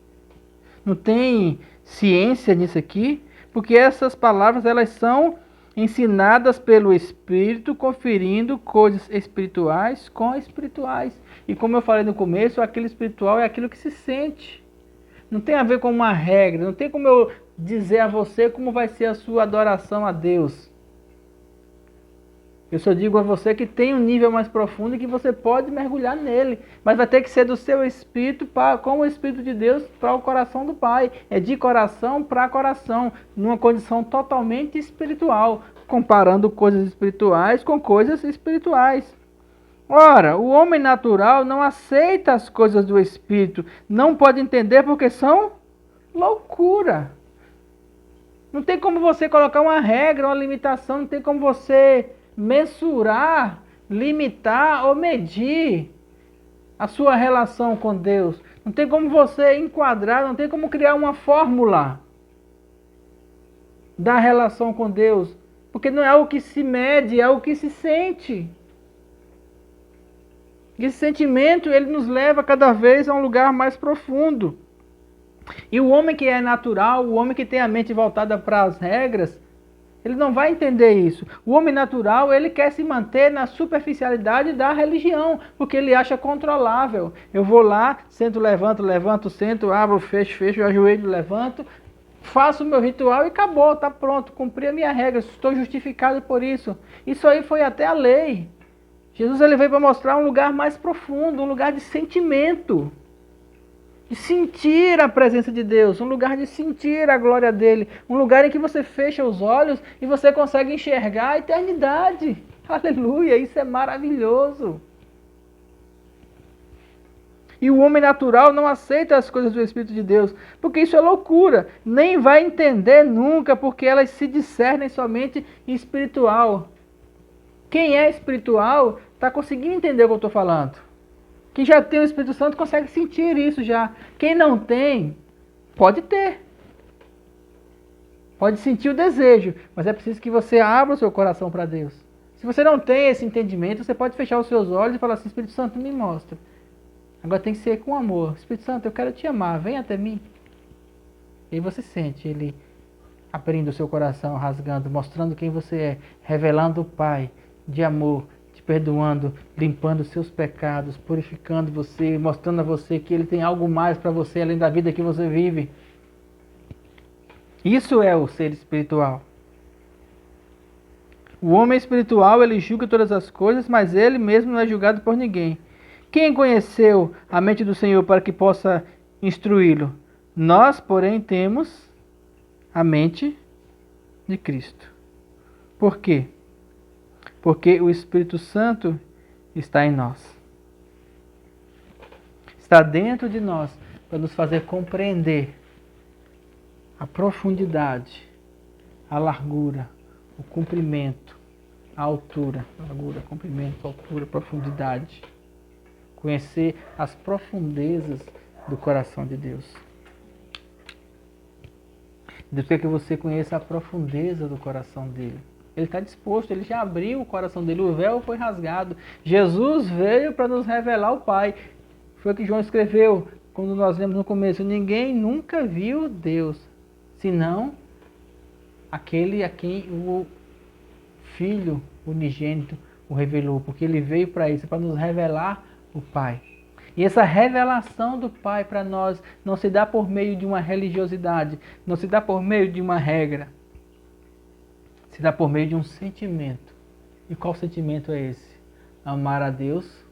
não tem ciência nisso aqui, porque essas palavras elas são ensinadas pelo Espírito, conferindo coisas espirituais com espirituais. E como eu falei no começo, aquilo espiritual é aquilo que se sente. Não tem a ver com uma regra, não tem como eu dizer a você como vai ser a sua adoração a Deus. Eu só digo a você que tem um nível mais profundo e que você pode mergulhar nele. Mas vai ter que ser do seu espírito com o Espírito de Deus para o coração do Pai. É de coração para coração, numa condição totalmente espiritual, comparando coisas espirituais com coisas espirituais. Ora, o homem natural não aceita as coisas do Espírito, não pode entender porque são loucura. Não tem como você colocar uma regra, uma limitação, não tem como você mensurar, limitar ou medir a sua relação com Deus. Não tem como você enquadrar, não tem como criar uma fórmula da relação com Deus, porque não é algo que se mede, é algo que se sente. Esse sentimento, ele nos leva cada vez a um lugar mais profundo. E o homem que é natural, o homem que tem a mente voltada para as regras, ele não vai entender isso. O homem natural, ele quer se manter na superficialidade da religião, porque ele acha controlável. Eu vou lá, sento, levanto, sento, abro, fecho, ajoelho, levanto, faço o meu ritual e acabou, está pronto, cumpri a minha regra, estou justificado por isso. Isso aí foi até a lei. Jesus ele veio para mostrar um lugar mais profundo, um lugar de sentimento. De sentir a presença de Deus, um lugar de sentir a glória dele, um lugar em que você fecha os olhos e você consegue enxergar a eternidade. Aleluia, isso é maravilhoso. E o homem natural não aceita as coisas do Espírito de Deus, porque isso é loucura, nem vai entender nunca, porque elas se discernem somente em espiritual. Quem é espiritual está conseguindo entender o que eu estou falando. Quem já tem o Espírito Santo consegue sentir isso já. Quem não tem, pode ter. Pode sentir o desejo, mas é preciso que você abra o seu coração para Deus. Se você não tem esse entendimento, você pode fechar os seus olhos e falar assim, Espírito Santo, me mostra. Agora tem que ser com amor. Espírito Santo, eu quero te amar, vem até mim. E aí você sente ele abrindo o seu coração, rasgando, mostrando quem você é, revelando o Pai de amor, de perdoando, limpando os seus pecados, purificando você, mostrando a você que Ele tem algo mais para você além da vida que você vive. Isso é o ser espiritual. O homem espiritual, ele julga todas as coisas, mas ele mesmo não é julgado por ninguém. Quem conheceu a mente do Senhor para que possa instruí-lo? Nós, porém, temos a mente de Cristo. Por quê? Porque o Espírito Santo está em nós. Está dentro de nós para nos fazer compreender a profundidade, a largura, o comprimento, a altura, largura, comprimento, altura, profundidade. Conhecer as profundezas do coração de Deus. Deus quer que você conheça a profundeza do coração dele. Ele está disposto, ele já abriu o coração dele, o véu foi rasgado. Jesus veio para nos revelar o Pai. Foi o que João escreveu quando nós lemos no começo: ninguém nunca viu Deus, senão aquele a quem o Filho unigênito o revelou, porque ele veio para isso, para nos revelar o Pai. E essa revelação do Pai para nós não se dá por meio de uma religiosidade, não se dá por meio de uma regra, se dá por meio de um sentimento. E qual sentimento é esse? Amar a Deus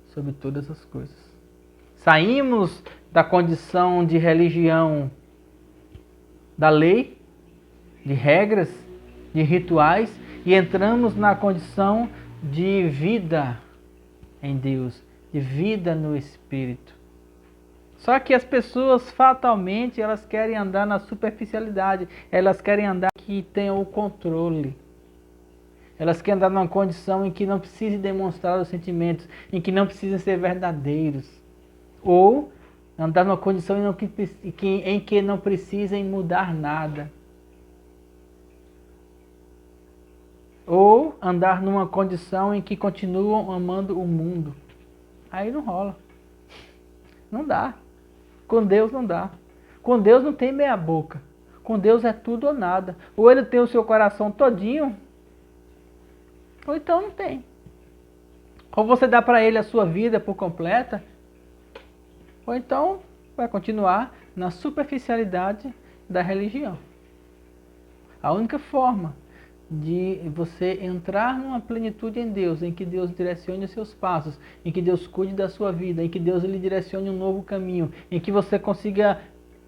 sobre todas as coisas. Saímos da condição de religião, da lei, de regras, de rituais, e entramos na condição de vida em Deus, de vida no Espírito. Só que as pessoas fatalmente elas querem andar na superficialidade, elas querem andar que tenham o controle. Elas querem andar numa condição em que não precisem demonstrar os sentimentos, em que não precisem ser verdadeiros. Ou andar numa condição em que não precisem mudar nada. Ou andar numa condição em que continuam amando o mundo. Aí não rola. Não dá. Com Deus não dá. Com Deus não tem meia boca. Com Deus é tudo ou nada. Ou ele tem o seu coração todinho, ou então não tem. Ou você dá para ele a sua vida por completa, ou então vai continuar na superficialidade da religião. A única forma de você entrar numa plenitude em Deus, em que Deus direcione os seus passos, em que Deus cuide da sua vida, em que Deus lhe direcione um novo caminho, em que você consiga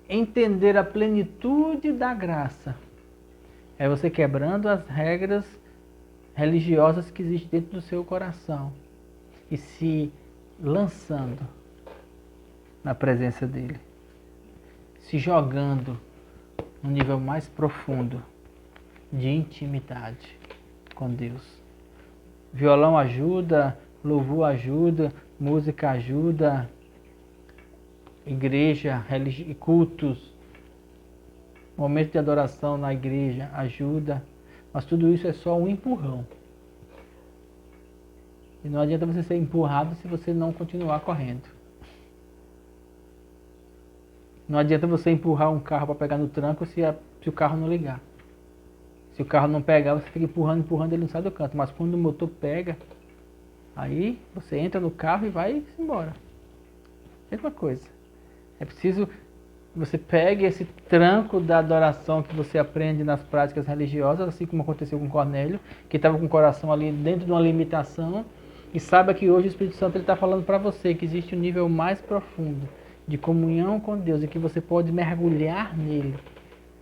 entender a plenitude da graça, é você quebrando as regras religiosas que existem dentro do seu coração e se lançando na presença dele, se jogando no nível mais profundo de intimidade com Deus. Violão ajuda, louvor ajuda, música ajuda, igreja, cultos, momento de adoração na igreja ajuda, mas tudo isso é só um empurrão. E não adianta você ser empurrado se você não continuar correndo. Não adianta você empurrar um carro para pegar no tranco se o carro não ligar. Se o carro não pegar, você fica empurrando, ele não sai do canto. Mas quando o motor pega, aí você entra no carro e vai embora. Mesma coisa. É preciso que você pegue esse tranco da adoração que você aprende nas práticas religiosas, assim como aconteceu com Cornélio, que estava com o coração ali dentro de uma limitação, e saiba que hoje o Espírito Santo está falando para você que existe um nível mais profundo de comunhão com Deus e que você pode mergulhar nele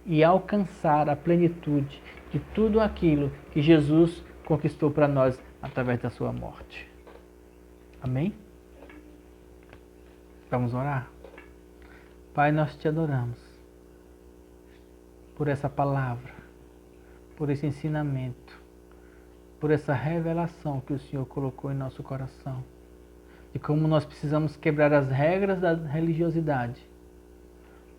e alcançar a plenitude de tudo aquilo que Jesus conquistou para nós através da sua morte. Amém? Vamos orar? Pai, nós te adoramos por essa palavra, por esse ensinamento, por essa revelação que o Senhor colocou em nosso coração, de como nós precisamos quebrar as regras da religiosidade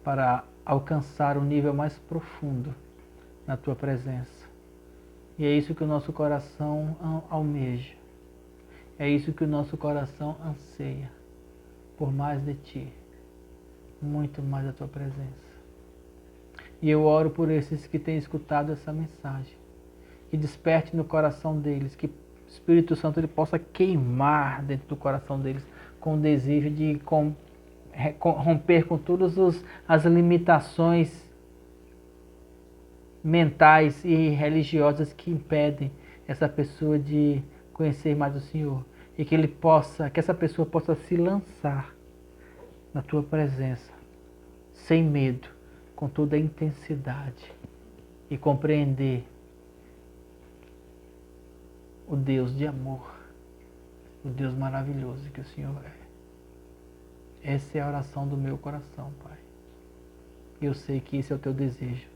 para alcançar um nível mais profundo na Tua presença. E é isso que o nosso coração almeja. É isso que o nosso coração anseia. Por mais de Ti. Muito mais da Tua presença. E eu oro por esses que têm escutado essa mensagem. Que desperte no coração deles, que o Espírito Santo ele possa queimar dentro do coração deles com o desejo de romper com todas as limitações mentais e religiosas que impedem essa pessoa de conhecer mais o Senhor. E que essa pessoa possa se lançar na tua presença, sem medo, com toda a intensidade, e compreender o Deus de amor, o Deus maravilhoso que o Senhor é. Essa é a oração do meu coração, Pai. Eu sei que esse é o teu desejo,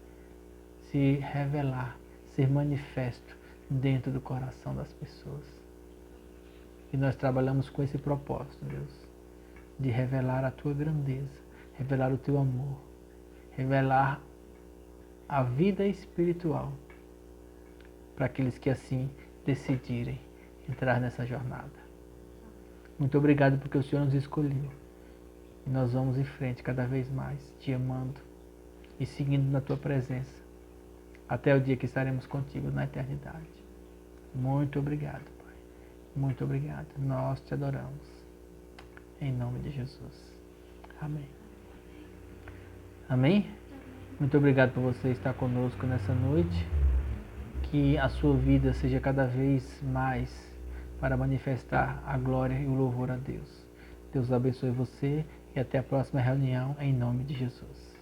se revelar, ser manifesto dentro do coração das pessoas. E nós trabalhamos com esse propósito, Deus, de revelar a tua grandeza, revelar o teu amor, revelar a vida espiritual para aqueles que assim decidirem entrar nessa jornada. Muito obrigado porque o Senhor nos escolheu. E nós vamos em frente cada vez mais, te amando e seguindo na tua presença, até o dia que estaremos contigo na eternidade. Muito obrigado, Pai. Muito obrigado. Nós te adoramos. Em nome de Jesus. Amém. Amém? Muito obrigado por você estar conosco nessa noite. Que a sua vida seja cada vez mais para manifestar a glória e o louvor a Deus. Deus abençoe você e até a próxima reunião em nome de Jesus.